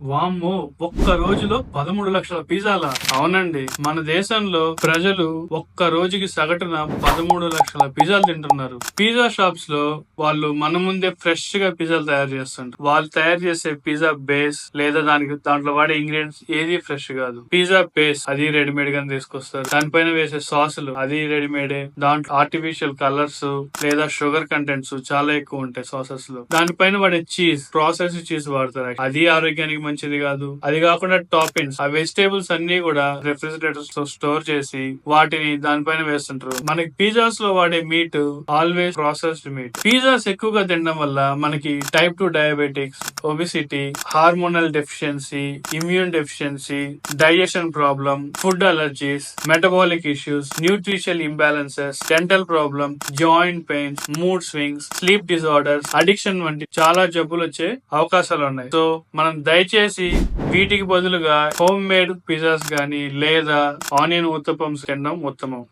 వామ్మో! ఒక్క రోజులో 13 లక్షల పిజ్జాలా? అవునండి. మన దేశంలో ప్రజలు ఒక్క రోజుకి సగటున 13 లక్షల పిజ్జాలు తింటున్నారు. పిజ్జా షాప్స్ లో వాళ్ళు మన ముందే ఫ్రెష్ గా పిజ్జాలు తయారు చేస్తుంటారు. వాళ్ళు తయారు చేసే పిజ్జా బేస్ లేదా దాంట్లో వాడే ఇంగ్రీడియంట్స్ ఏది ఫ్రెష్ కాదు. పిజ్జా బేస్ అది రెడీమేడ్ గా తీసుకొస్తారు. దానిపైన వేసే సాసులు అది రెడీమేడే. దాంట్లో ఆర్టిఫిషియల్ కలర్స్ లేదా షుగర్ కంటెంట్స్ చాలా ఎక్కువ ఉంటాయి సాసెస్ లో. దానిపైన వాడే చీజ్ ప్రాసెస్ చీజ్ వాడతారు. అది ఆరోగ్యానికి మంచిది కాదు. అది కాకుండా టాపింగ్స్ ఆ వెజిటేబుల్స్ అన్ని కూడా రెఫ్రిజిరేటర్స్ లో స్టోర్ చేసి వాటిని దానిపైన వేస్తుంటారు. మనకి పిజ్జాస్ లో వాడే meet always processed meet. Pizzas ఎక్కువగా తినడం వల్ల మనకి type 2 diabetics, obesity, hormonal deficiency, immune deficiency, digestion problem, food allergies, metabolic issues, nutritional imbalances, dental problem, joint pains, mood swings, sleep disorders, addiction వంటి చాలా జబ్బులు వచ్చే అవకాశాలు ఉన్నాయి. సో మనం దయచేసి వీటికి బదులుగా హోమ్ మేడ్ పిజ్జాస్ గానీ లేదా ఆనియన్ ఉత్తపంస్ తినడం ఉత్తమం.